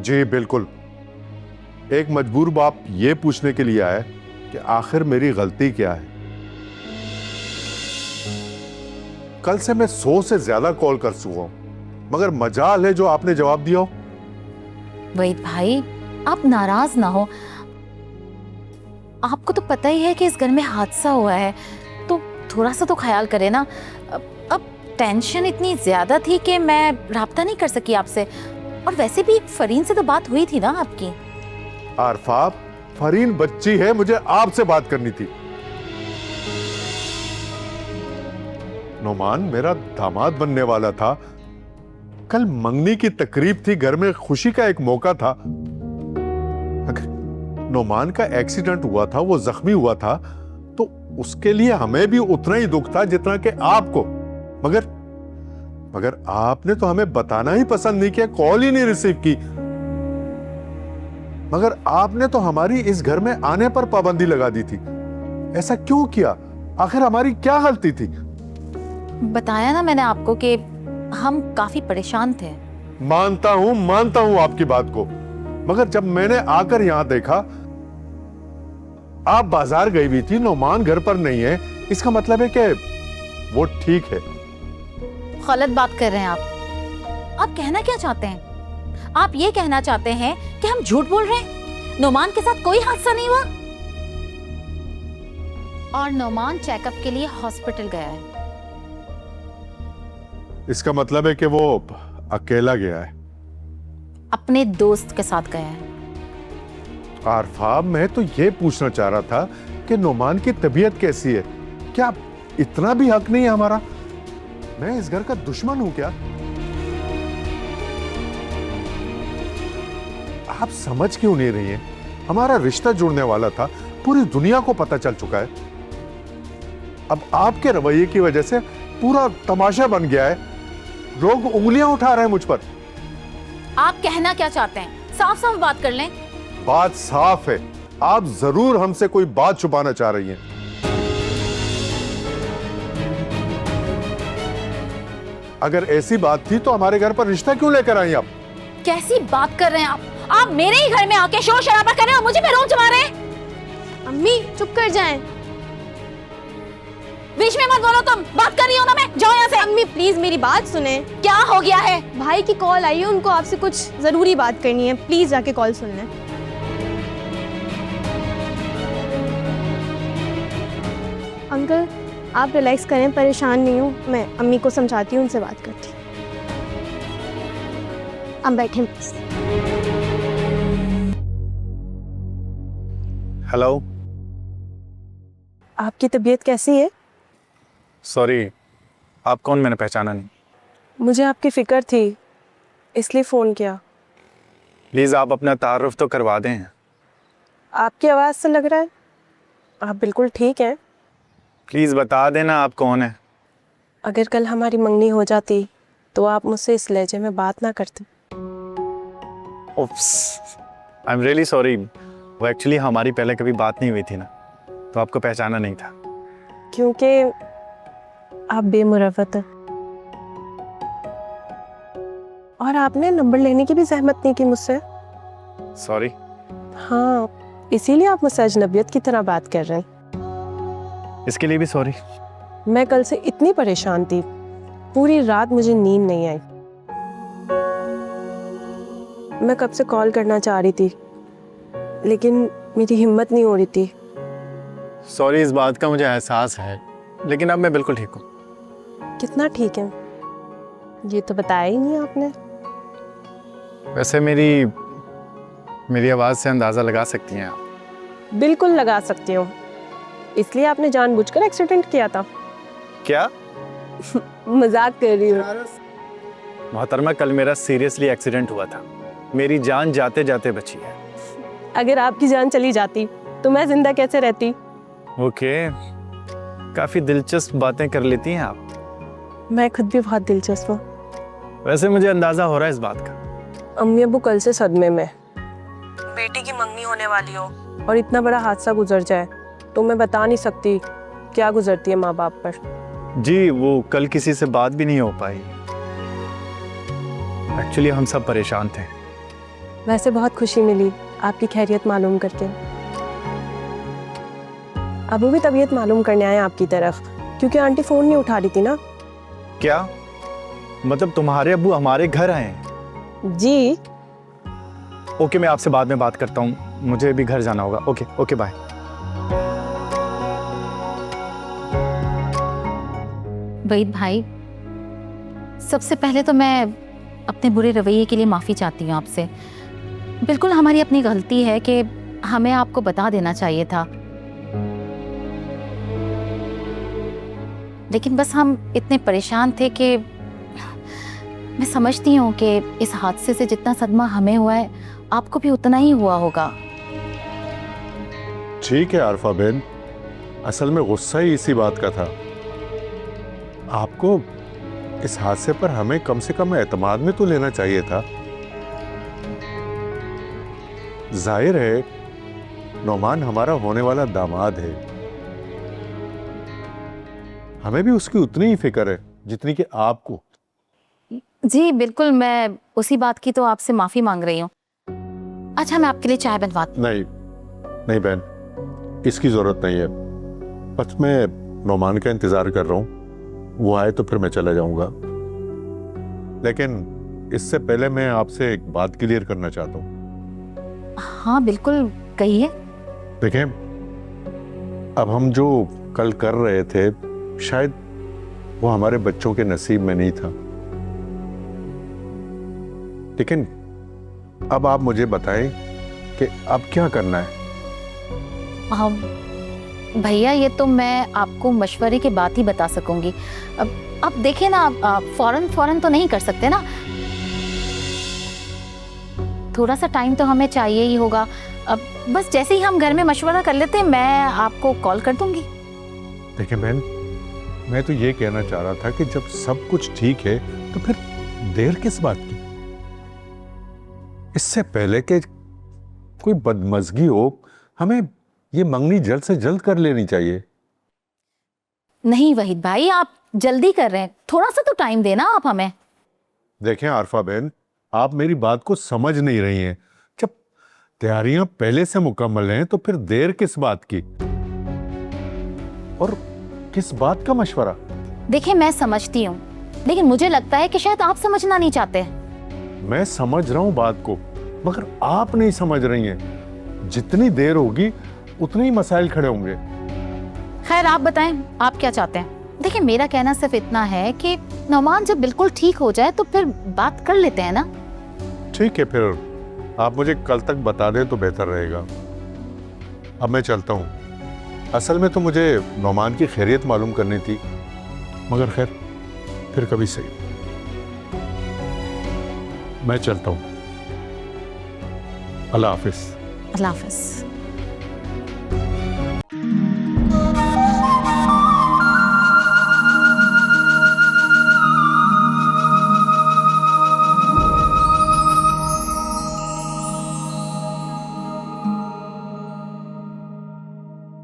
जी बिल्कुल। एक मजबूर बाप ये पूछने के लिए आया कि आखिर मेरी गलती क्या है। कल से मैं 100 से ज्यादा कॉल कर चुका हूं, मगर मजाल है जो आपने जवाब दिया हो। वहीद भाई, आप नाराज ना हो। आपको तो पता ही है कि इस घर में हादसा हुआ है, तो थोड़ा सा तो ख्याल करें ना। अब टेंशन इतनी ज्यादा थी कि मैं राब्ता नहीं कर सकी आपसे। और वैसे भी फरीन से तो बात हुई थी ना आपकी। आरफाब, फरीन बच्ची है, मुझे आपसे बात करनी थी। नोमान मेरा दामाद बनने वाला था। कल मंगनी की तकरीब थी, घर में खुशी का एक मौका था। अगर नोमान का एक्सीडेंट हुआ था, वो जख्मी हुआ था, तो उसके लिए हमें भी उतना ही दुख था जितना कि आपको। मगर आपने तो हमें बताना ही पसंद नहीं किया, कॉल ही नहीं रिसीव की। मगर आपने तो हमारी इस घर में आने पर पाबंदी लगा दी थी। ऐसा क्यों किया? आखिर हमारी क्या गलती थी? बताया ना मैंने आपको कि हम काफी परेशान थे। मानता हूं आपकी बात को, मगर जब मैंने आकर यहां देखा आप बाजार गई हुई थी, नोमान घर पर नहीं है, इसका मतलब है कि वो ठीक है। गलत बात कर रहे हैं आप कहना क्या चाहते हैं? आप ये कहना चाहते हैं कि हम झूठ बोल रहे हैं? नोमान के साथ कोई हादसा नहीं हुआ और नोमान चेकअप के लिए हॉस्पिटल गया है। इसका मतलब है कि वो अकेला गया है? अपने दोस्त के साथ गया है। आरफाब, मैं तो ये पूछना चाह रहा था कि नोमान की तबीयत कैसी है? क्या इतना भी हक नहीं है हमारा? मैं इस घर का दुश्मन हूं क्या? आप समझ क्यों नहीं रही हैं? हमारा रिश्ता जुड़ने वाला था, पूरी दुनिया को पता चल चुका है। अब आपके रवैये की वजह से पूरा तमाशा बन गया है। लोग उंगलियां उठा रहे हैं मुझ पर। आप कहना क्या चाहते हैं? साफ साफ बात कर लें। बात साफ है, आप जरूर हमसे कोई बात छुपाना चाह रही हैं। अगर ऐसी बात थी तो हमारे घर पर रिश्ता क्यों लेकर आई आप? कैसी बात कर रहे हैं आप मेरे ही घर में आके शोर शराबा कर रहे हैं और मुझे पे रोक जमा रहे हैं। अम्मी चुप कर जाएं। बीच में मत बोलो, तुम बात कर रही हो ना, मैं जाओ यहाँ से। अम्मी प्लीज मेरी बात सुने। क्या हो गया है? भाई की कॉल आई है, उनको आपसे कुछ जरूरी बात करनी है, प्लीज जाके कॉल सुन लें। अंकल आप रिलैक्स करें, परेशान नहीं हूँ मैं, अम्मी को समझाती हूँ, उनसे बात करती हूँ। अब बैठें प्लीज। हेलो। आपकी तबीयत कैसी है? सॉरी, आप कौन? मैंने पहचाना नहीं। मुझे आपकी फिक्र थी, इसलिए फ़ोन किया। प्लीज़ आप अपना तारुफ तो करवा दें। आपकी आवाज़ से लग रहा है आप बिल्कुल ठीक हैं। प्लीज़ बता देना आप कौन है। अगर कल हमारी मंगनी हो जाती तो आप मुझसे इस लहजे में बात ना करते। उप्स, आई एम रियली सॉरी। वो एक्चुअली हमारी पहले कभी बात नहीं हुई थी ना, तो आपको पहचाना नहीं था। क्योंकि आप बेमुरवत हैं और आपने नंबर लेने की भी जहमत नहीं की मुझसे। सॉरी। हाँ, इसीलिए आप मुझसे अजनबियत की तरह बात कर रहे हैं। इसके लिए भी सॉरी। मैं कल से इतनी परेशान थी, पूरी रात मुझे नींद नहीं आई। मैं कब से कॉल करना चाह रही थी, लेकिन मेरी हिम्मत नहीं हो रही थी। सॉरी, इस बात का मुझे एहसास है, लेकिन अब मैं बिल्कुल ठीक हूँ। कितना ठीक है ये तो बताया ही नहीं आपने। वैसे मेरी आवाज़ से अंदाज़ा लगा सकती हैं आप। बिल्कुल लगा सकती हूँ, इसलिए आपने जानबूझकर एक्सीडेंट किया था। क्या? मजाक कर रही हूँ। मोहतरमा, कल मेरा सीरियसली एक्सीडेंट हुआ था। मेरी जान जाते जाते बची है। अगर आपकी जान चली जाती तो मैं जिंदा कैसे रहती? ओके, काफ़ी दिलचस्प बातें कर लेती हैं आप। मैं खुद भी बहुत दिलचस्प हूँ। वैसे मुझे अंदाज़ा हो रहा है इस बात का। अम्मी अब्बू कल से सदमे में, बेटी की मंगनी होने वाली हो और इतना बड़ा हादसा गुजर जाए तो मैं बता नहीं सकती क्या गुजरती है माँ बाप पर। जी, वो कल किसी से बात भी नहीं हो पाई। एक्चुअली हम सब परेशान थे। वैसे बहुत खुशी मिली आपकी खैरियत मालूम करके। अबू भी तबीयत मालूम करने आए आपकी तरफ, क्योंकि आंटी फ़ोन नहीं उठा रही थी ना। क्या मतलब तुम्हारे अब्बू हमारे घर आए हैं? जी। ओके, मैं आपसे बाद में बात करता हूँ, मुझे भी घर जाना होगा। Okay okay, bye. वहीद भाई, सबसे पहले तो मैं अपने बुरे रवैये के लिए माफ़ी चाहती हूँ आपसे। बिल्कुल हमारी अपनी गलती है कि हमें आपको बता देना चाहिए था, लेकिन बस हम इतने परेशान थे कि मैं समझती हूँ कि इस हादसे से जितना सदमा हमें हुआ है आपको भी उतना ही हुआ होगा। ठीक है आरफा बहन, असल में गुस्सा ही इसी बात का था। आपको इस हादसे पर हमें कम से कम एतमाद में तो लेना चाहिए था। जाहिर है नौमान हमारा होने वाला दामाद है, हमें भी उसकी उतनी ही फिक्र है जितनी कि आपको। जी बिल्कुल, मैं उसी बात की तो आपसे माफ़ी मांग रही हूँ। अच्छा, मैं आपके लिए चाय बनवाती हूँ। नहीं नहीं बहन, इसकी जरूरत नहीं है। बस मैं नौमान का इंतजार कर रहा हूँ, वो आए तो फिर मैं चला जाऊंगा। लेकिन इससे पहले मैं आपसे एक बात क्लियर करना चाहता हूँ। हाँ बिल्कुल, कहिए। देखें, अब हम जो कल कर रहे थे शायद वो हमारे बच्चों के नसीब में नहीं था, लेकिन अब आप मुझे बताएं कि अब क्या करना है। भैया, ये तो मैं आपको मशवरे के बाद ही बता सकूंगी। अब देखिए ना, फौरन तो नहीं कर सकते ना, थोड़ा सा टाइम तो हमें चाहिए ही होगा। अब बस जैसे ही हम घर में मशवरा कर लेते हैं मैं आपको कॉल कर दूंगी। देखिए बहन, मैं तो ये कहना चाह रहा था कि जब सब कुछ ठीक है तो फिर देर किस बात की। इससे पहले कि कोई बदमजगी हो, हमें ये मंगनी जल्द से जल्द कर लेनी चाहिए। नहीं वहीद भाई, आप जल्दी कर रहे हैं, थोड़ा सा तो टाइम देना आप हमें। देखें आरफा बहन, आप मेरी बात को समझ नहीं रही हैं। जब तैयारियां पहले से मुकम्मल हैं तो फिर देर किस बात की, और किस बात का मशवरा। देखिए, मैं समझती हूँ, लेकिन मुझे लगता है कि शायद आप समझना नहीं चाहते। मैं समझ रहा हूं बात को, मगर आप नहीं समझ रही हैं। जितनी देर होगी उतने ही मसाइल खड़े होंगे। खैर, आप बताएं, आप क्या चाहते हैं। देखिए, मेरा कहना सिर्फ इतना है कि नौमान जब बिल्कुल ठीक हो जाए तो फिर बात कर लेते हैं ना। ठीक है, फिर आप मुझे कल तक बता दें तो बेहतर रहेगा। अब मैं चलता हूँ। असल में तो मुझे नौमान की खैरियत मालूम करनी थी, मगर खैर फिर कभी सही। मैं चलता हूँ। अल्लाह हाफिज। अल्लाह हाफिज।